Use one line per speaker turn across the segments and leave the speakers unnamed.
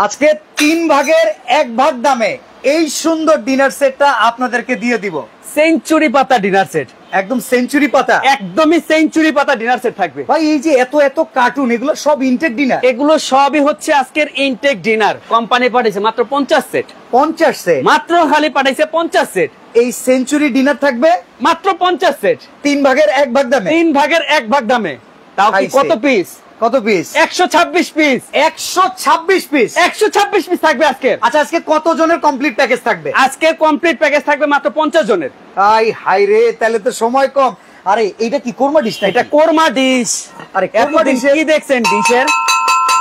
আজকে 3 ভাগের 1 ভাগ দামে এই সুন্দর ডিনার সেটটা আপনাদেরকে দিয়ে দিব।
সেঞ্চুরি পাতা ডিনার সেট,
একদম সেঞ্চুরি পাতা,
একদমই সেঞ্চুরি পাতা ডিনার সেট থাকবে
ভাই। এই যে এত এত কার্টুন, এগুলো সব ইনটেক ডিনার?
এগুলো সবই হচ্ছে আজকের ইনটেক ডিনার। কোম্পানি পাঠাইছে মাত্র 50 সেট।
50 সেট
মাত্র খালি পাঠাইছে 50 সেট।
এই সেঞ্চুরি ডিনার থাকবে
মাত্র 50 সেট,
3 ভাগের 1 ভাগ দামে।
3 ভাগের 1 ভাগ দামে। তাও কি কত পিস?
কত পিস?
126 পিস।
126 পিস,
126 পিস থাকবে আজকে।
আচ্ছা, আজকে কত জনের কমপ্লিট প্যাকেজ থাকবে?
আজকে কমপ্লিট প্যাকেজ থাকবে মাত্র 50 জনের।
আই হাই রে, তাহলে তো সময় কম। আরে এইটা কি কোরমা ডিশ?
এটা কোরমা ডিশ।
আরে কোরমা ডিশ
কি দেখছেন?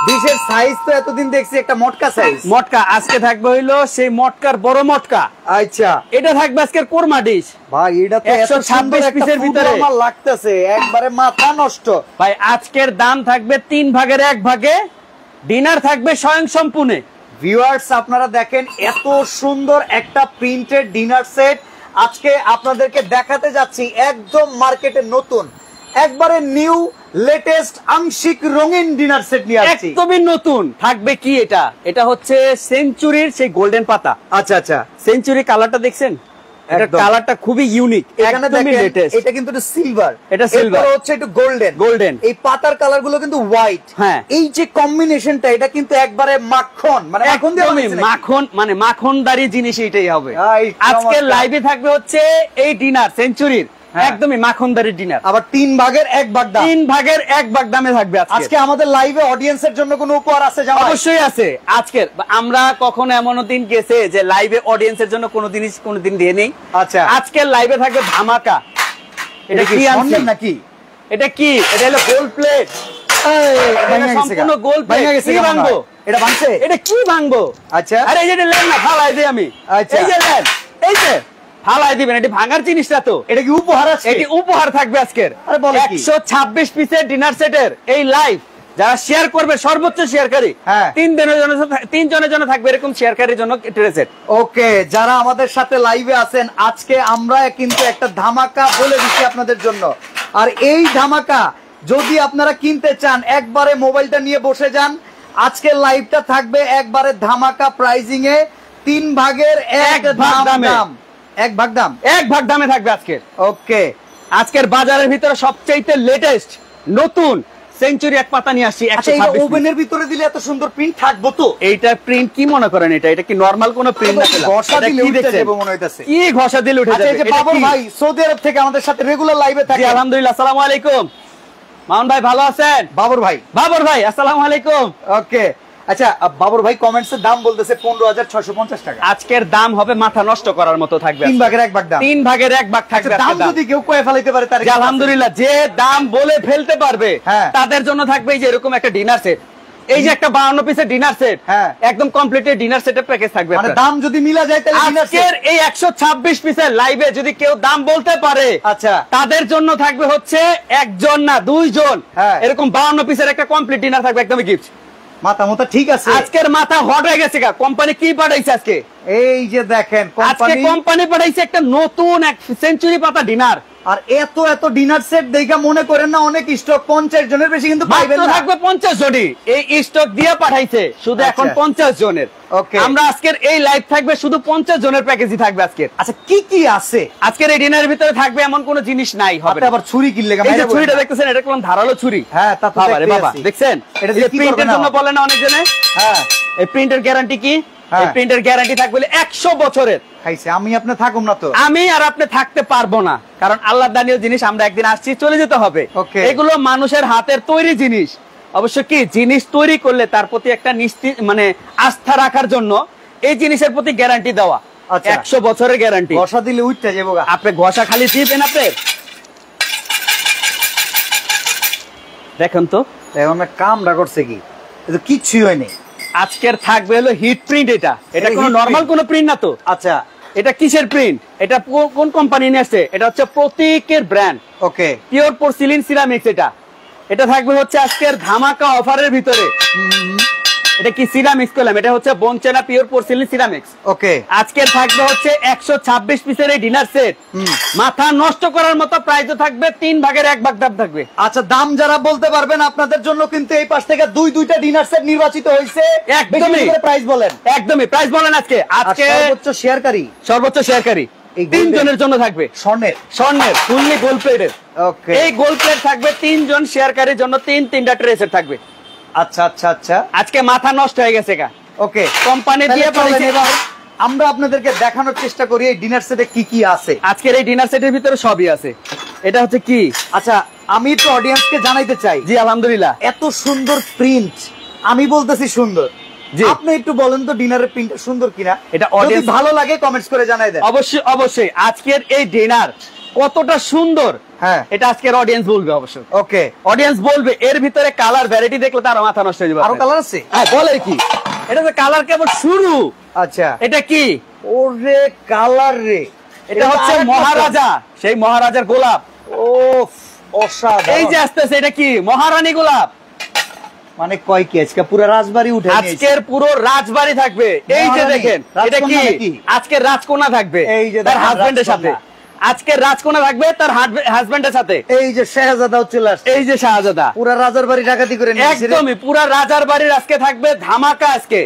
ডিশের
সাইজ তো এতদিন দেখছি একটা মটকা সাইজ।
মটকা আজকে থাকবে হইলো সেই মটকার বড় মটকা।
আচ্ছা,
এটা থাকবে আজকের কোরমা ডিশ।
ভাই এটা তো
126 পিসের ভিতরে
আমার লাগতেছে একবারে মাথা নষ্ট।
ভাই আজকের দাম থাকবে 3 ভাগের 1 ভাগে। ডিনার থাকবে স্বয়ংসম্পূর্ণ।
ভিউয়ার্স, আপনারা দেখেন এত সুন্দর একটা প্রিন্টেড ডিনার সেট আজকে আপনাদেরকে দেখাতে যাচ্ছি। একদম মার্কেটে নতুন, একবারে নিউ লেটেস্ট আংশিক রঙিন ডিনার সেট নিয়ে আসছি।
একদমই নতুন থাকবে। কি এটা? এটা হচ্ছে সেঞ্চুরির সেই গোল্ডেন পাতা।
আচ্ছা আচ্ছা,
সেঞ্চুরি কালারটা দেখছেন? এটা কালারটা খুবই ইউনিক।
এখানে দেখেন এটা কিন্তু সিলভার,
এটা সিলভার,
এটা হচ্ছে একটু গোল্ডেন।
গোল্ডেন।
এই পাতার কালার গুলো কিন্তু হোয়াইট।
হ্যাঁ,
এই যে কম্বিনেশনটা, এটা কিন্তু একবারে মাখন, মানে মাখন দিয়ে
মাখন, মানে মাখনদারি জিনিস এটাই হবে। আজকে লাইভে থাকবে হচ্ছে এই ডিনার সেঞ্চুরির একদমই মাখনদারি ডিনার।
আবার 3 ভাগের 1 ভাগ দাম।
3 ভাগের 1 ভাগ দামে থাকবে
আজকে। আমাদের লাইভে অডিয়েন্সের জন্য কোনো উপহার আছে?
অবশ্যই আছে। আজকে আমরা কখনো এমন দিন গেছে যে লাইভে অডিয়েন্সের জন্য কোনো জিনিস কোনোদিন দিয়ে নেই।
আচ্ছা,
আজকে লাইভে থাকবে ধামাকা।
এটা কি আনছেন নাকি?
এটা কি? এটা হলো গোল্ড প্লেট। এটা সম্পূর্ণ গোল্ড প্লেট। কি ভাঙবো?
এটা ভাঙছে?
এটা কি ভাঙবো?
আচ্ছা,
আরে এই যে লেন না, ফালাই দেই আমি।
আচ্ছা,
এই যে লেন, এই যে ফালাই দিবেন। এটি ভাঙার জিনিসটা তো।
এটা কি উপহার আছে?
এটি উপহার থাকবে আজকের।
আরে বলে কি?
126 পিসের ডিনার সেটের এই লাইভ যারা শেয়ার করবে, সর্বোচ্চ শেয়ারকারী 3 জনের জন্য থাকবে এরকম শেয়ারকারীর জন্য সেট।
ওকে, যারা আমাদের সাথে লাইভে আছেন, আজকে আমরা কিন্তু একটা ধামাকা বলে দিচ্ছি আপনাদের জন্য। আর এই ধামাকা যদি আপনারা কিনতে চান, একবারে মোবাইলটা নিয়ে বসে যান। আজকে লাইভটা থাকবে একবারে ধামাকা প্রাইজিং এ, 3 ভাগের 1 ভাগ দামে। 1 ভাগ দাম,
1 ভাগ দামে থাকবে আজকের।
ওকে,
আজকের বাজারের ভিতরে সবচেয়ে লেটেস্ট নতুন সেঞ্চুরি এক পাতা নিয়ে আসছি।
ওভেনের ভিতরে দিলে এত সুন্দর প্রিন্ট থাকবো তো?
এইটা প্রিন্ট কি মনে করেন? এটা কি নরমাল কোন প্রিন্ট না?
ঘষা দিলে উঠে যাবে মনে হইতাছে।
কি ঘষা দিলে উঠে যাবে?
এই যে বাবর ভাই সৌদি আরব থেকে আমাদের সাথে রেগুলার লাইভে থাকে।
আলহামদুলিল্লাহ, আসসালামু আলাইকুম। মামুন ভাই ভালো আছেন?
বাবর ভাই
আসসালামু আলাইকুম।
ওকে, আচ্ছা বাবর ভাই কমেন্টসের দাম বলতেছে 15,650 টাকা।
আজকের দাম হবে মাথা নষ্ট করার মতো থাকবে।
3 ভাগের 1 ভাগ দাম।
3 ভাগের 1 ভাগ থাকবে।
দাম যদি কেউ কয়ে ফেলাইতে পারে তার
আলহামদুলিল্লাহ, যে দাম বলে ফেলতে পারবে তাদের জন্য থাকবে এই যে এরকম একটা ডিনার সেট। এই যে একটা 52 পিসের ডিনার সেট, একদম কমপ্লিট ডিনার সেটের প্যাকেজ থাকবে।
মানে দাম যদি মিলা যায় তাহলে
আজকের এই 126 পিসের লাইভে যদি কেউ দাম বলতে পারে,
আচ্ছা,
তাদের জন্য থাকবে হচ্ছে একজন না 2 জন এরকম 52 পিসের একটা কমপ্লিট ডিনার থাকবে, একদমই গিফট।
মাথা ঠিক আছে।
আজকের মাথা হট হয়ে গেছে। কোম্পানি কি পাঠাইছে আজকে?
এই যে দেখেন,
কোম্পানি পাঠাইছে একটা নতুন এক সেঞ্চুরি পাতা ডিনার।
আর এত এত ডিনার সেট দেখা মনে করেন না অনেক স্টক, 50 জনের বেশি কিন্তু পাইবেন না।
থাকবে 50 জনই এই স্টক দিয়ে পাঠাইছে শুধু এখন 50 জনের।
ওকে,
আমরা আজকের এই লাইভ থাকবে শুধু 50 জনের প্যাকেজই থাকবে আজকের।
আচ্ছা, কি কি আছে
আজকের এই ডিনারের ভিতরে থাকবে এমন কোন জিনিস নাই হবে।
আবার ছুরি কিনলে,
এই যে ছুরিটা দেখতেছেন, এটা কোন ধারালো ছুরি।
হ্যাঁ, তা তো
বাবা দেখছেন,
এটা যে
প্রিন্টের জন্য বলে না অনেক জনে। হ্যাঁ, এই প্রিন্টের গ্যারান্টি কি? এই প্রিন্টের গ্যারান্টি থাকবে 100 বছরের।
খাইছে আমি আপনি থাকুম না তো?
আমি আর আপনি থাকতে পারবো না, কারণ আল্লাহর দানীয় জিনিস। আমরা একদিন আসছি, চলে যেতে হবে। এগুলো মানুষের হাতের তৈরি জিনিস। অবশ্য কি জিনিস তৈরি করলে তার প্রতি একটা মানে আস্থা রাখার জন্য এই জিনিসের প্রতি গ্যারান্টি দেওয়া। 100 বছরের গ্যারান্টি।
ঘষা দিলে উঠতে যাবো।
আপনি ঘষা খালি দিবেন। আপনি দেখেন তো
এখন কামটা করছে কি? কিচ্ছুই হয়নি।
আজকের থাকবে হলো হিট প্রিন্ট। এটা কোনো নরমাল কোনো প্রিন্ট না তো।
আচ্ছা,
এটা কিসের প্রিন্ট? এটা কোন কোম্পানি নিয়ে আসছে? এটা হচ্ছে প্রতীকের ব্র্যান্ড।
ওকে,
পিওর পোর্সিলিন সিরামিক্স। এটা থাকবে হচ্ছে আজকের ধামাকা অফারের ভিতরে এটা কি সিরামিক্স করলাম, এটা হচ্ছে বনচেনা পিওর পোর্সিলিন সিরামিক্স।
ওকে,
আজকে থাকবে হচ্ছে 126 পিসের এই ডিনার সেট, মাথা নষ্ট করার মতো প্রাইস থাকবে 3 ভাগের 1 ভাগ দাম থাকবে।
আচ্ছা, দাম যারা বলতে পারবেন আপনাদের জন্য কিন্তু এই পাশ থেকে দুইটা ডিনার সেট নির্বাচিত হয়েছে।
একদমই
প্রাইস বলেন,
একদমই প্রাইস বলেন। আজকে
সর্বোচ্চ শেয়ারকারী
এই 3 জনের জন্য থাকবে স্বর্ণের ফুললি গোল্ড প্লেটের।
ওকে,
এই গোল্ড প্লেট থাকবে 3 জন শেয়ারকারীর জন্য, 3টা ট্রে সেট থাকবে।
আচ্ছা আচ্ছা আচ্ছা,
আজকে মাথা নষ্ট হয়ে গেছে গা।
ওকে,
কোম্পানি দিয়ে
আমরা আপনাদেরকে দেখানোর চেষ্টা করি এই ডিনার সেটে কি কি আছে।
আজকের এই ডিনার সেটের ভিতরে সবই আছে। এটা হচ্ছে কি,
আচ্ছা আমি তো অডিয়েন্সকে জানাইতে চাই,
জি আলহামদুলিল্লাহ,
এত সুন্দর প্রিন্ট, আমি বলতেছি সুন্দর, আপনি একটু বলেন তো ডিনারের প্রিন্টটা সুন্দর কিনা।
এটা
অডিয়েন্স ভালো লাগে কমেন্টস করে জানাই দেন।
অবশ্যই অবশ্যই আজকের এই ডিনার কতটা সুন্দর,
হ্যাঁ
এটা আজকের অডিয়েন্স বলবে। অবশ্যই
ওকে,
অডিয়েন্স বলবে। এর ভিতরে কালার ভ্যারাইটি দেখলে তার মাথা নষ্ট হয়ে যাবে।
আরো কালার আছে?
হ্যাঁ, বলে কি, এটা তো কালার কেবল শুরু।
আচ্ছা,
এটা কি,
ওরে কালার রে,
এটা হচ্ছে মহারাজা, সেই মহারাজার গোলাপ।
ও অসাধারণ,
এই যে আসতেছে, এটা কি মহারানী গোলাপ,
মানে কয় কি আজকে পুরো রাজবাড়ি উঠে নিয়েছে।
আজকের পুরো রাজবাড়ি থাকবে। এই যে দেখেন, এটা কি আজকের রাজকন্যা থাকবে,
এই যে
তার হাজবেন্ডের সাথে। আজকের রাজকন্যা থাকবে তার হাজবেন্ডের সাথে।
এই যে শাহজাদাও চলে আসছে,
এই যে শাহজাদা
পুরো রাজার বাড়ি ডাকাতি করে নিয়েছে।
একদমই পুরো রাজার বাড়ির আজকে থাকবে ধামাকা। আজকে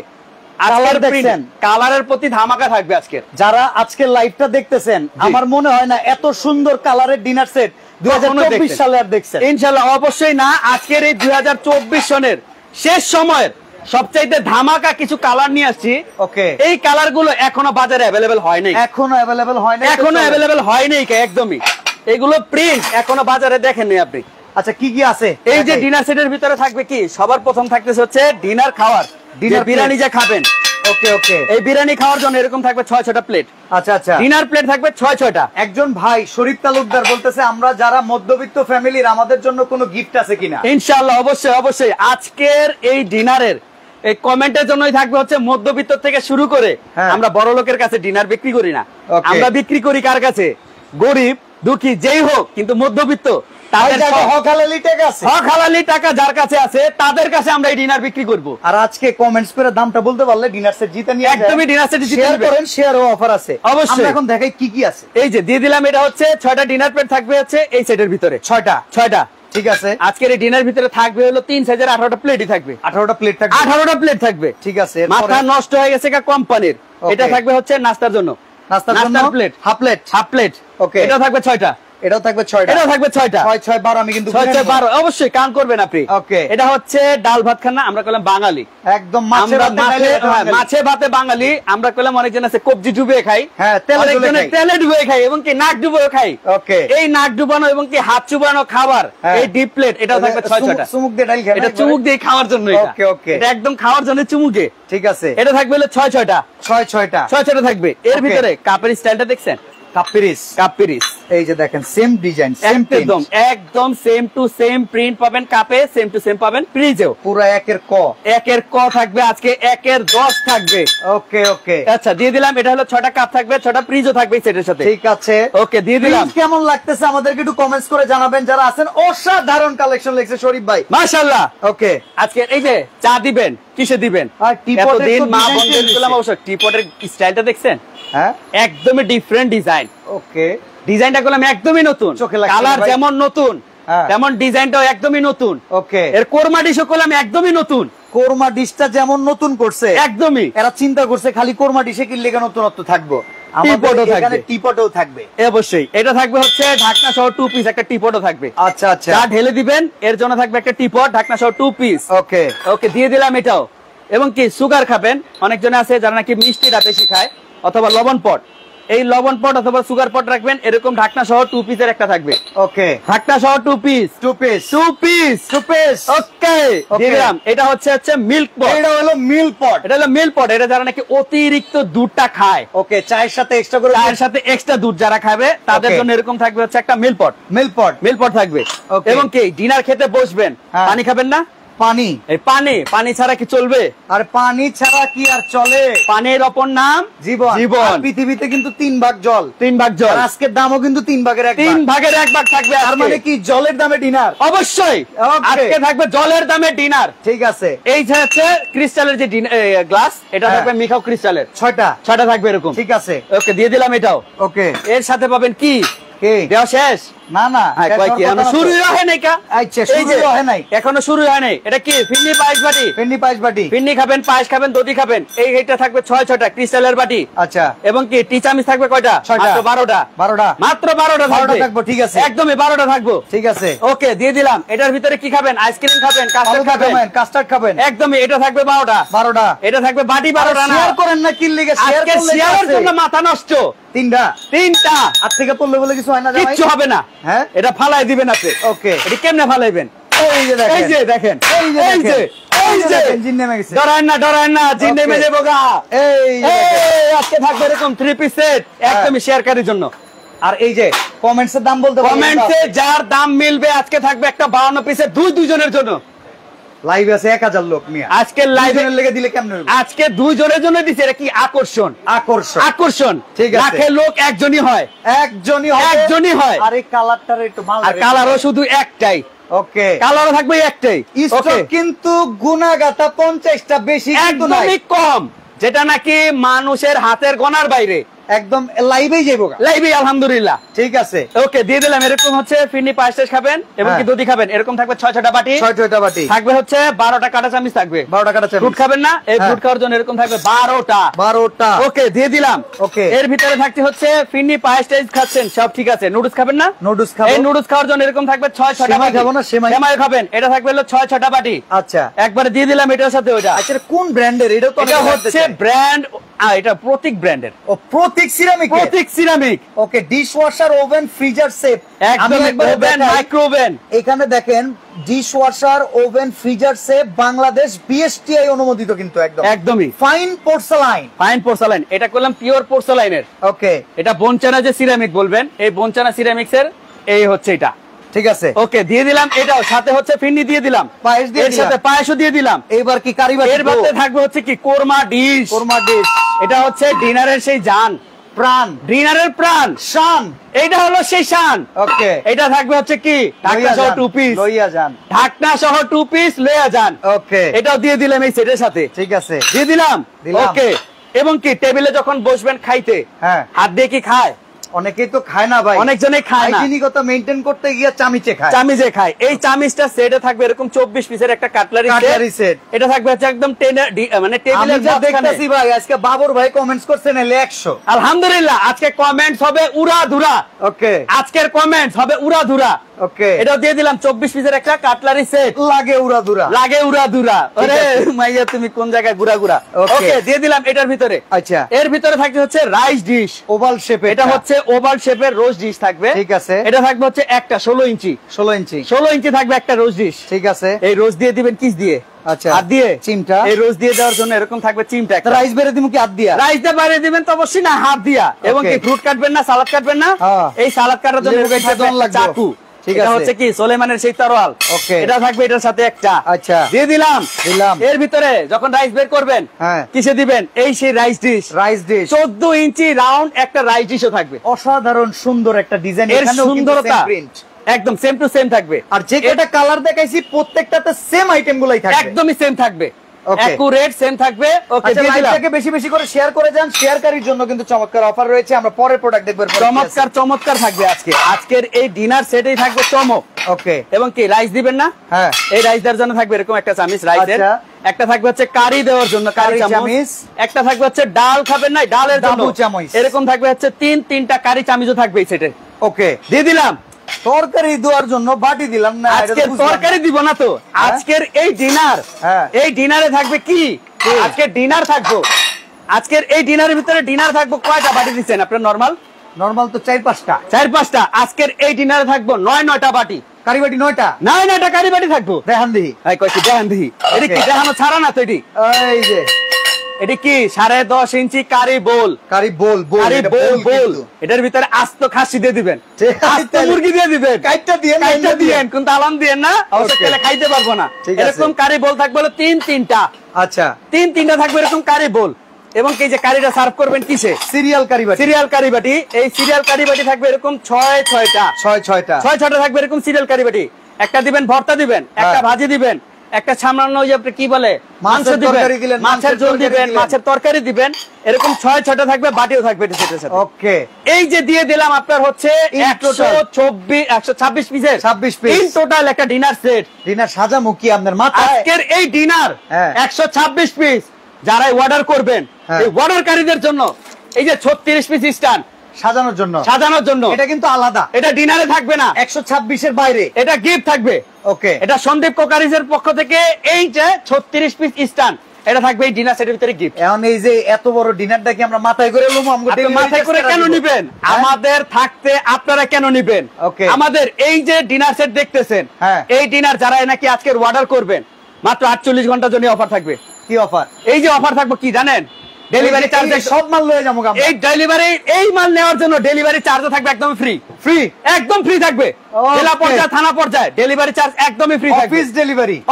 কালারের প্রতি ধামাকা থাকবে আজকের।
যারা আজকের লাইভটা দেখতেছেন, আমার মনে হয় না এত সুন্দর কালারের ডিনার সেট 2024 সালে আর দেখছেন।
ইনশাআল্লাহ অবশ্যই না। আজকের এই 2024 সনের শেষ সময়ের সবচাইতে ধামাকা কিছু কালার নিয়ে আসছি।
ওকে,
এই কালার গুলো এখনো বাজারে অ্যাভেলেবেল হয় নাই,
এখনো অ্যাভেলেবেল
হয় নাই একদমই। এগুলো প্রিন্ট এখনো বাজারে দেখেননি আপনি।
আচ্ছা, কি কি আছে?
এই যে ডিনার সেটের ভিতরে থাকবে কি, সবার প্রথম থাকতেছে হচ্ছে ডিনার খাওয়ার, ডিনার বিরিয়ানি যে খাবেন।
ওকে ওকে,
এই বিরিয়ানি খাওয়ার জন্য এরকম থাকবে 6-6টা প্লেট।
আচ্ছা আচ্ছা,
ডিনার প্লেট থাকবে 6-6টা।
একজন ভাই শরীফ তালুকদার বলতেছে আমরা যারা মধ্যবিত্ত ফ্যামিলির, আমাদের জন্য কোনো গিফট আছে কিনা।
ইনশাআল্লাহ অবশ্যই অবশ্যই। আজকের এই ডিনারের এই কমেন্টের জন্যই থাকবে হচ্ছে মধ্যবিত্ত থেকে শুরু করে। আমরা বড় লোকের কাছে ডিনার বিক্রি করি না, আমরা বিক্রি করি কার কাছে, গরিব দুঃখী যেই হোক, কিন্তু মধ্যবিত্ত টাকা যার কাছে আছে তাদের কাছে আমরা এই ডিনার বিক্রি করব।
আর আজকে কমেন্টস করে দামটা বলতে পারলে ডিনার সেট জিতে নিয়ে
একদমই ডিনার সেট জিতে
শেয়ার করেন, শেয়ারও অফার আছে
অবশ্যই।
আমরা এখন দেখাই কি কি আছে।
এই যে দিয়ে দিলাম, এটা হচ্ছে 6টা ডিনার প্লেট থাকবে হচ্ছে এই সেটের ভিতরে। 6টা
ঠিক আছে।
আজকের এই ডিনার ভিতরে থাকবে হলো 3 সাইজের 18টা প্লেটই থাকবে।
18টা প্লেট থাকবে,
18টা প্লেট থাকবে।
ঠিক আছে।
মাথা নষ্ট হয়ে গেছে কোম্পানির। এটা থাকবে হচ্ছে নাস্তার জন্য, নাস্তার প্লেট, হাফ প্লেট। ওকে, এটা থাকবে 6টা,
এটাও থাকবে 6টা,
এটাও থাকবে 6টা।
6 6 12 আমি কিন্তু
6 6 12 অবশ্যই কান করবেন আপনি।
ওকে,
এটা হচ্ছে ডাল ভাত খানা, আমরা কইলাম বাঙালি,
একদম মাছে
ভাতে বাঙালি। আমরা কইলাম অনেকজন আছে কবজি ডুবে খাই,
হ্যাঁ
তেলে ডুবে খাই, এবং কি নাক ডুবে খাই।
ওকে,
এই নাক ডুবানো এবং কি হাত চুবানো খাবার, এই ডিপ প্লেট, এটাও থাকবে 6 6টা।
চুমুক দিয়ে ডাল খাই,
এটা চুমুক দিয়ে খাওয়ার জন্য।
ওকে ওকে,
এটা একদম খাওয়ার জন্য চুমুকে।
ঠিক আছে।
এটা থাকবে হলো 6 6টা,
6 6টা,
6 6টা থাকবে। এর ভিতরে কাপের স্টাইলটা দেখছেন, কাপ পিরিস।
এই যে দেখেন সেম ডিজাইন,
একদম সেম টু সেম প্রিন্ট পাবেন কাপে, সেম টু সেম পাবেন প্রিজেও।
পুরো একের ক থাকবে, আজকে 1-এর 10 থাকবে। ওকে ওকে,
আচ্ছা দিয়ে দিলাম। এটা হলো 6টা কাপ থাকবে, 6টা প্রিজও থাকবে সেটের সাথে।
ঠিক আছে,
ওকে দিয়ে দিলাম।
কেমন লাগতেছে আমাদেরকে একটু কমেন্টস করে জানাবেন যারা আছেন। অসাধারণ কালেকশন লিখছে শরীফ ভাই,
মাশাআল্লাহ।
ওকে,
আজকে এই যে চা দিবেন, কিসে দিবেন? এতদিন মা বন্ধের দিলাম, অবশ্য টিপটের স্টাইলটা দেখছেন, হ্যাঁ একদমই ডিফারেন্ট ডিজাইন।
ওকে,
ডিজাইনটা করলাম একদমই নতুন, কালার যেমন নতুন তেমন ডিজাইনটাও একদমই নতুন।
ওকে,
এর কোরমা ডিশও করলাম একদমই নতুন।
কোরমা ডিশটা যেমন নতুন করছে,
একদমই
এরা চিন্তা করছে খালি কোরমা ডিশে কি লেগে নতুনত্ব থাকবো, টিপটও থাকবে
অবশ্যই। এটা থাকবে হচ্ছে ঢাকনা সহ 2 পিস, একটা টিপটও থাকবে।
আচ্ছা আচ্ছা,
যা ঢেলে দিবেন এর জন্য থাকবে একটা টিপট, ঢাকনা সহ 2 পিস।
ওকে
ওকে দিয়ে দিলাম এটাও। এবং কি সুগার খাবেন, অনেকজন আছে যারা নাকি মিষ্টিটা বেশি খায়, অথবা লবণ পট, এই লবণ পট অথবা সুগার পট রাখবেন, এরকম ঢাকনা সহ 2 পিসের একটা থাকবে।
ওকে,
ঢাকনা সহ 2 পিস। ওকে দিয়ে দিলাম। এটা হচ্ছে মিল্ক পট,
এটা হলো মিল্ক পট,
এটা যারা নাকি অতিরিক্ত দুধটা খায়,
ওকে চায়ের সাথে এক্সট্রা করে,
চায়ের সাথে এক্সট্রা দুধ যারা খাবে তাদের জন্য এরকম থাকবে হচ্ছে একটা মিল্ক পট থাকবে। এবং কি ডিনার খেতে বসবেন, পানি খাবেন না,
পানি,
এই পানি ছাড়া কি চলবে?
আর পানি ছাড়া কি আর চলে?
পানির অপর নাম
জীবন।
জীবন।
আর পৃথিবীতে কিন্তু 3 ভাগ জল,
3 ভাগ জল।
আর আজকের দামও কিন্তু 3 ভাগের 1 ভাগ।
3 ভাগের 1 ভাগ থাকবে।
তার মানে কি জলের দামে ডিনার?
অবশ্যই
Okay.
আজকে থাকবে জলের দামে ডিনার।
ঠিক আছে।
এই যে হচ্ছে ক্রিস্টালের যে গ্লাস, এটা
হ্যাঁ।
থাকবে মিখাও ক্রিস্টালের
6টা
থাকবে এরকম।
ঠিক আছে।
ওকে, দিয়ে দিলাম এটাও।
ওকে,
এর সাথে পাবেন কি?
কে
দেওয়া শেষ?
না না,
হ্যাঁ, কয় কি এখনো শুরু হয় নাই কা?
আচ্ছা,
এই যে
শুরু হয় নাই,
এখনো শুরু হয় নাই। এটা কি? ফিন্নি পায়েস বাটি।
ফেন্ডি পায়েস বাটি।
ফিন্নি খাবেন, পায়েস খাবেন, দধি খাবেন। এইটা থাকবে 6টা ক্রিস্টালের বাটি।
আচ্ছা,
এবং কি টি চামচ থাকবে কয়টা?
6টা।
মাত্র 12টা।
12টা।
মাত্র 12টা
12টা থাকবো, ঠিক আছে।
একদমই 12টা থাকবো।
ঠিক আছে।
ওকে, দিয়ে দিলাম। এটার ভিতরে কি খাবেন? আইসক্রিম খাবেন, কাস্টার্ড খাবেন।
কাস্টার্ড খাবেন।
একদমই, এটা থাকবে 12টা।
12টা।
এটা থাকবে বাটি 12টা না।
শেয়ার করেন না, কি লিগে শেয়ার
আজকে
করলে
শেয়ারের জন্য মাথা নষ্ট।
3টা।
3টা।
আর থেকে পড়লে বলে কিছু হয় না জামাই?
কিচ্ছু হবে না।
হ্যাঁ,
এটা ফালাই দিবেন আপনি।
ওকে।
এটা কেমনে ফালাইবেন?
এই যে দেখেন,
এই যে দেখেন,
এই যে
এই যে,
দেখেন,
এই যে
দেখেন, জিন নেমে গেছে।
ডরায়েন না, জিন
Okay.
নেমে যাবো গা।
এই যে দেখেন।
এই, আজকে থাকবে এরকম 3 পিস সেট, একদমই শেয়ারকারীর জন্য।
আর এই যে কমেন্টস এর দাম বলতে পারবেন?
কমেন্টসে যার দাম মিলবে আজকে থাকবে একটা 52 পিসের দুইজনের জন্য।
লাইভ আছে 1000 লোক মিয়া।
আজকে লাইভে
লাইভের লেগে দিলে কেমন হবে?
আজকে দুইজনের জন্য দিছে। এটা কি আকর্ষণ?
আকর্ষণ। ঠিক আছে।
লাখে লোক একজনই হয়।
একজনই হবে।
একজনই হয়।
আর এই কালারটার একটু মাল
আর কালারও শুধু একটাই।
ওকে।
কালারও থাকবে একটাই।
স্টক
ওকে,
কিন্তু গুণাগাতা 50টা বেশি কিন্তু নাই।
একদমই কম, যেটা নাকি মানুষের হাতের গোনার বাইরে।
একদম লাইভেই যাইবো।
লাইভে আলহামদুলিল্লাহ।
ঠিক আছে।
ওকে, দিয়ে দিলাম। এরকম হচ্ছে ফিন্নি পায়েস খাবেন এবং কি
হ্যাঁ।
দধি খাবেন। এরকম থাকবে 6টা বাটি।
6টা বাটি
থাকবে হচ্ছে 12টা কাঁটা চামচ থাকবে।
12টা কাটা চামচ।
ফ্রুট খাবেন না? এই
হ্যাঁ।
ফ্রুট খাওয়ার জন্য এরকম থাকবে 12টা।
12টা।
ওকে, দিয়ে দিলাম।
ওকে।
এর ভিতরে থাকতে হচ্ছে ফিন্নি পায়েস টাইস খাচ্ছেন, সব ঠিক আছে। নুডলস খাবেন না?
নুডলস খাবো।
এই নুডলস খাওয়ার জন্য এরকম থাকবে 6টা
সেমাই
বাটি।
খাবো না, সেমাই?
সেমাই খাবেন। এটা থাকবে হলো 6টা বাটি।
আচ্ছা,
একবারে দিয়ে দিলাম এটার সাথে ওটা।
আচ্ছা, এটা কোন ব্র্যান্ডের? এটা তো
এটা হচ্ছে ব্র্যান্ড, এটা প্রতীক ব্র্যান্ডের।
ও প্রতীক সিরামিক।
প্রতীক সিরামিক।
ওকে, ডিশওয়াশার, ওভেন, ফ্রিজার সেফ।
একদম ওভেন, মাইক্রোওভেন।
এখানে দেখেন dishwasher, oven, freezer safe, Bangladesh BSTI অনুমোদিত কিন্তু একদম।
একদমই
ফাইন পোর্সেলাইন।
Fine porcelain. এটা করলাম পিওর পোর্সেলাইনের।
ওকে,
এটা বনচানা যে সিরামিক বলবেন, এই বনচানা সিরামিক্স এর এই হচ্ছে এটা।
ঠিক আছে।
ওকে, দিয়ে দিলাম এটাও। সাথে হচ্ছে ফিন্নি দিয়ে দিলাম,
পায়েস দিয়ে
এর সাথে পায়েসও দিয়ে দিলাম।
এবার কি কারিবাটি?
এর মধ্যে থাকবে হচ্ছে কি কোরমা ডিশ।
কোরমা ডিশ।
এটা হচ্ছে ডিনারের সেই জান,
প্রাণ,
ডিনারের প্রাণ,
শান।
এইটা হলো সেই শান।
ওকে,
এটা থাকবে হচ্ছে কি ঢাকনা সহ 2 পিস।
লইয়া যান।
ঢাকনা সহ 2 পিস লইয়া যান।
ওকে,
এটাও দিয়ে দিলাম এই সেটের সাথে।
ঠিক আছে।
দিয়ে দিলাম।
দিলাম।
ওকে, এবং কি টেবিলে যখন বসবেন খাইতে,
হ্যাঁ,
হাত দিয়ে কি খায়?
অনেকেই তো খায় না ভাই।
অনেকজনেই খায় না,
হাইজিনিকতা মেইনটেইন করতে গিয়ে চামিচে খায়।
চামিজে খায়। এই চামিজটা সেটে থাকবে এরকম 24 পিসের একটা কাটলারি
কাটলারি সেট।
এটা থাকবে হচ্ছে একদম মানে
আমি
টেবিলের
যা
মাঝখানে।
দেখতেছি ভাই, আজকে বাবর ভাই কমেন্টস করছেন এলে 100।
আলহামদুলিল্লাহ, আজকে কমেন্টস হবে উড়াধুরা।
ওকে,
আজকের কমেন্টস হবে উড়াধুরা।
ওকে,
এটাও দিয়ে দিলাম 24 পিসের একটা কাটলারি সেট।
লাগে উড়াদুরা।
লাগে উড়াধুরা।
ঠিক
আরে
আছে।
মাইয়া তুমি কোন জায়গায় গুড়া গুড়া।
Okay.
ওকে, দিয়ে দিলাম এটার ভিতরে।
আচ্ছা,
এর ভিতরে থাকবে হচ্ছে রাইস ডিশ,
ওভাল শেপে।
এটা হচ্ছে ওভাল শেপের রোজ ডিশ থাকবে।
ঠিক আছে।
এটা থাকবে হচ্ছে একটা 16 ইঞ্চি।
16 ইঞ্চি।
16 ইঞ্চি থাকবে একটা রোজ ডিশ।
ঠিক আছে।
এই রোজ দিয়ে দিবেন কিস দিয়ে?
আচ্ছা,
হাত দিয়ে
চিমটা।
এই রোজ দিয়ে দেওয়ার জন্য এরকম থাকবে চিমটা একটা।
রাইস বেড়ে দিমু কি হাত দিয়া?
রাইস দিয়ে বাইরে দিবেন তো অবশ্যই না, হাত দিয়া। এবং কি ফ্রুট কাটবেন না, সালাদ কাটবেন না?
হ্যাঁ।
এই সালাদ কাটার জন্য
লেবু
এরকম
কেটে
থাকবে
দন লাগবে।
চাকু।
ঠিক
এটা
আছে।
হচ্ছে কি সোলেমানের সেই তরোয়াল।
ওকে।
এটা থাকবে এটার সাথে একটা।
আচ্ছা।
দিয়ে দিলাম।
দিলাম।
এর ভিতরে যখন রাইস বের করবেন,
হ্যাঁ,
কিসে দিবেন? এই সেই রাইস ডিশ।
Rice dish.
14 ইঞ্চি রাউন্ড একটা রাইস ডিশও থাকবে।
অসাধারণ সুন্দর একটা ডিজাইন।
এর সুন্দরতা
প্রিন্ট
একদম সেম টু সেম থাকবে।
আর যে কয়টা কালার দেখাইছি প্রত্যেকটাতে সেম আইটেম গুলাই থাকবে।
একদমই সেম থাকবে,
Okay.
একুরেট সেম থাকবে। ওকে,
আচ্ছা,
দিয়ে দিলাম।
লাইভটাকে বেশি বেশি করে শেয়ার করে যান। শেয়ারকারীর জন্য কিন্তু চমৎকার অফার রয়েছে। আমরা পরের প্রোডাক্ট দেখব।
চমৎকার চমৎকার থাকবে আজকে। আজকের এই ডিনার সেটেই থাকবে চমক।
ওকে,
এবং কি রাইস দিবেন না?
হ্যাঁ,
এই রাইস দেওয়ার জন্য থাকবে এরকম একটা চামিচ রাইসের।
আচ্ছা।
একটা থাকবে হচ্ছে কারি দেওয়ার জন্য কারি
কারি
চামচ।
চামিচ।
একটা থাকবে হচ্ছে ডাল খাবেন না, ডালের জন্য
ডাবু চামচ।
এরকম থাকবে হচ্ছে তিনটা কারি চামিচও থাকবে এই সেটে।
ওকে,
দিয়ে দিলাম।
তরকারি দেওয়ার জন্য বাটি দিলাম না। এটা তো
আজকের
বুঝলাম
তরকারি
না।
দিব না তো, আজকের এই ডিনার।
হ্যাঁ।
এই ডিনারে থাকবে কি? আজকের ডিনার থাকবো। আজকের এই ডিনারের ভিতরে ডিনার থাকবো কয়টা বাটি দিচ্ছেন আপনার? নরমাল
নরমাল তো 4-5টা।
4-5টা। আজকের এই ডিনারে থাকবো 9-9টা বাটি।
কারি বাটি 9টা।
9-9টা কারি বাটি থাকবো।
দেখান দিহি।
এই কয়টি দেখান দিহি। এটা কি দেখানো ছাড়া না তো এটি?
এই যে
এটি কি 10.5 ইঞ্চি কারি বোল, এটার ভিতরে আস্ত খাসি দিয়ে দিবেন, আস্ত মুরগি দিয়ে দিবেন, কাইটটা দিয়েন, কিন্তু আলাম দিয়েন না, অবশ্যই খাইতে পারবো না। এরকম কারি বোল থাকবে হলো তিনটা। আচ্ছা, তিনটা থাকবে এরকম কারি বোল। এবং এই যে কারিটা সার্ভ করবেন কিসে? সিরিয়াল কারি বাটি। এই সিরিয়াল কারি বাটি থাকবে এরকম 6-6টা থাকবে এরকম সিরিয়াল কারি বাটি। একটা দিবেন ভর্তা দিবেন, একটা ভাজি দিবেন, একটা সামান্য ওই যে কি বলে মাংস দিবেন, মাছের ঝোল দিবেন, মাছের তরকারি দিবেন, এরকম 6-6টা থাকবে, বাটিও থাকবে এটার সাথে। ওকে, এই যে দিয়ে দিলাম আপনার হচ্ছে 126 পিসের 26 পিস ইন টোটাল একটা ডিনার সেট। ডিনার সাজামু কি আপনার মাথায়? আজকের এই ডিনার 126 পিস যারা অর্ডার করবেন, এই অর্ডারকারীদের জন্য এই যে 36 পিস স্ট্যান্ড সাজানোর জন্য এটা কিন্তু আলাদা, এটা ডিনারে থাকবে না, 126 এর বাইরে এটা গিফট থাকবে। ওকে, এটা সন্দীপ কোকারিজের পক্ষ থেকে এই যে 36 পিস স্ট্যান্ড এটা থাকবে এই ডিনার সেটের ভিতরে গিফট। এখন এই যে এত বড় ডিনারটা কি আমরা মাথায় করে লুম? মাথায় করে কেন নিবেন? আমাদের থাকতে আপনারা কেন নিবেন? আমাদের এই যে ডিনার সেট দেখতেছেন, এই ডিনার যারা নাকি আজকের অর্ডার করবেন, মাত্র 48 ঘন্টার জন্য অফার থাকবে। কি অফার? এই যে অফার থাকবে কি জানেন? ডেলিভারি চার্জ, সব মাল লয়ে যাবো এই ডেলিভারি, এই মাল নেওয়ার জন্য ডেলিভারি চার্জ থাকবে একদম ফ্রি, একদম ফ্রি থাকবে। জেলা পর্যায়ে, থানা পর্যায়ে ডেলিভারি চার্জ একদমই ফ্রি থাকবে।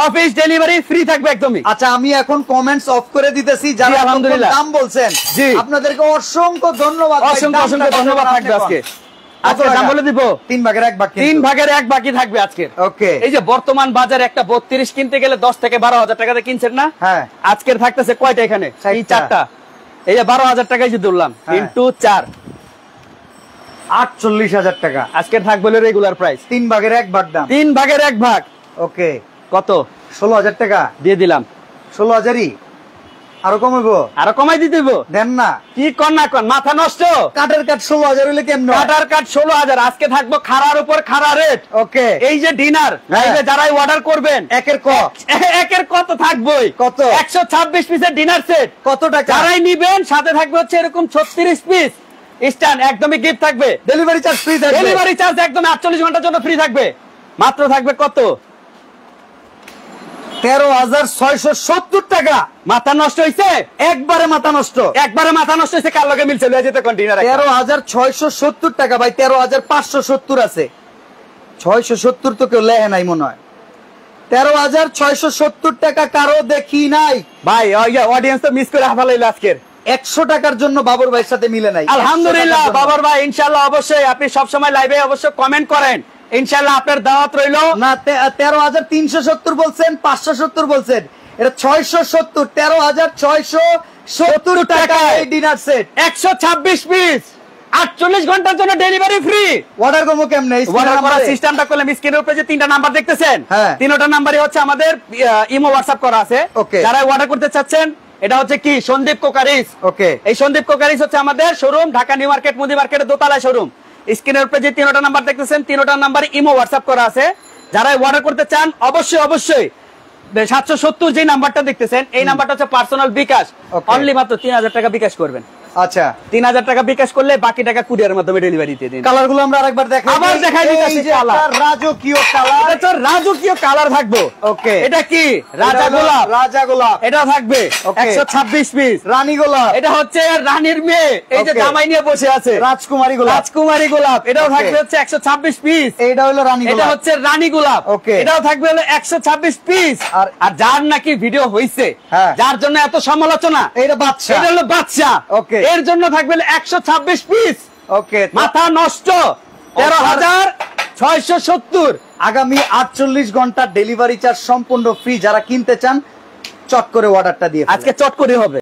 অফিস ডেলিভারি ফ্রি থাকবে একদমই। আচ্ছা, আমি এখন কমেন্টস অফ করে দিতেছি যারা আলহামদুলিল্লাহ দাম বলছেন, আপনাদেরকে অসংখ্য ধন্যবাদ, অসংখ্য ধন্যবাদ থাকবে আজকে। আজকে দাম বলে দিব 3 ভাগের 1 বাকি থাকবে আজকে। ওকে, এই যে বর্তমান বাজারে একটা 32 কিনতে গেলে 10 থেকে 12,000 টাকাতে কিনছেন না? হ্যাঁ, আজকের থাকতেছে কয়টা এখানে? এই 4টা। এই যে 12,000 টাকায় যদি ধরলাম ইনটু 4, 48,000 টাকা আজকের থাকবে রেগুলার প্রাইস। 3 ভাগের 1 ভাগ দাম, 3 ভাগের 1 ভাগ। ওকে, কত? 16,000 টাকা দিয়ে দিলাম। 16,000ই আরো কমাবো? আরো কমাই দিতে দেবো, দেন না। কি কর না কর, মাথা নষ্ট। কাঠের কাঠ 16,000 হইলে কেমন? কাঠের কাঠ 16,000 আজকে থাকবো খাড়ার উপর খাড়া রেট। ওকে, এই যে ডিনার যারাই অর্ডার করবেন একের কত থাকবোই, কত? 126 পিসের ডিনার সেট। কত টাকা? যারাই নিবেন সাথে থাকবে হচ্ছে এরকম 36 পিস স্ট্যান্ড, একদমই গিফট থাকবে। ডেলিভারি চার্জ ফ্রি থাকবে, ডেলিভারি চার্জ একদম 48 ঘন্টার জন্য ফ্রি থাকবে। মাত্র থাকবে কত? 13,670 টাকা। মাথা নষ্ট হয়েছে? একবারে মাথা নষ্ট, হয়েছে। কার লগে মিলছে? 13,670 টাকা ভাই, 13,570 আছে। 670 তো কেউ লেহে নাই মনে হয়। 13,670 টাকা কারো দেখি নাই ভাই। অডিয়েন্স তো মিস করে হাফালাইল আজকের। 100 টাকার জন্য বাবর ভাইয়ের সাথে মিলে নাই। আলহামদুলিল্লাহ বাবর ভাই, ইনশাআল্লাহ অবশ্যই আপনি সবসময় লাইভে অবশ্যই কমেন্ট করেন, ইনশাআল্লাহ আপনার দাওয়াত রইলো। না, 13,370 বলছেন, 570 বলছেন, এটা 670। 13,670 টাকা এই ডিনার সেট, 126 পিস, 48 ঘন্টার জন্য ডেলিভারি ফ্রি। অর্ডার করবো কেমনে? অর্ডার করার সিস্টেমটা করলে স্ক্রিনের উপরে যে 3টা নাম্বার দেখতেছেন, 3টা নাম্বারই হচ্ছে আমাদের ইমো হোয়াটসঅ্যাপ করা আছে। যারা অর্ডার করতে চাচ্ছেন, এটা হচ্ছে কি সন্দীপ কোকারিজ। ওকে, এই সন্দীপ কোকারিজ হচ্ছে আমাদের শোরুম, ঢাকা নিউ মার্কেট মুদি মার্কেটের দোতলায় শোরুম। স্ক্রিনের উপরে যে 3টা নাম্বার দেখতেছেন, 3টা নাম্বারে ইমো হোয়াটসঅ্যাপ করা আছে। যারা অর্ডার করতে চান অবশ্যই 770 যে নাম্বারটা দেখতেছেন, এই নাম্বারটা হচ্ছে পার্সোনাল বিকাশ। অনলি মাত্র 3,000 টাকা বিকাশ করবেন। আচ্ছা, 3,000 টাকা বিকাশ করলে বাকি টাকা কুরিয়ারের মাধ্যমে ডেলিভারি দিয়ে দিন। কালার গুলো আমরা আরেকবার দেখাই, আবার দেখাই দিতেছি। রাজকীয় কালার, এটা রাজকীয় কালার থাকবে। ওকে, এটা কি? রাজা গোলাপ, এটা থাকবে 126 পিস। রানী গোলাপ, এটা হচ্ছে রানীর মেয়ে, এই যে জামাই নিয়ে বসে আছে, রাজকুমারী গোলাপ, এটাও থাকবে হচ্ছে 126 পিস। এটা হলো রানী গোলাপ, এটা হচ্ছে রানী গোলাপ। ওকে, এটাও থাকবে হলো 126 পিস। আর যার নাকি ভিডিও হইছে, যার জন্য এত সমালোচনা, এটা বাদশা, এটা হলো বাদশা। ওকে, এর জন্য থাকবে 126 পিস। ওকে, মাথা নষ্ট 13,670। আগামী 48 ঘন্টা ডেলিভারি চার্জ সম্পূর্ণ ফ্রি। যারা কিনতে চান চট করে অর্ডারটা দিয়ে, আজকে চট করে হবে।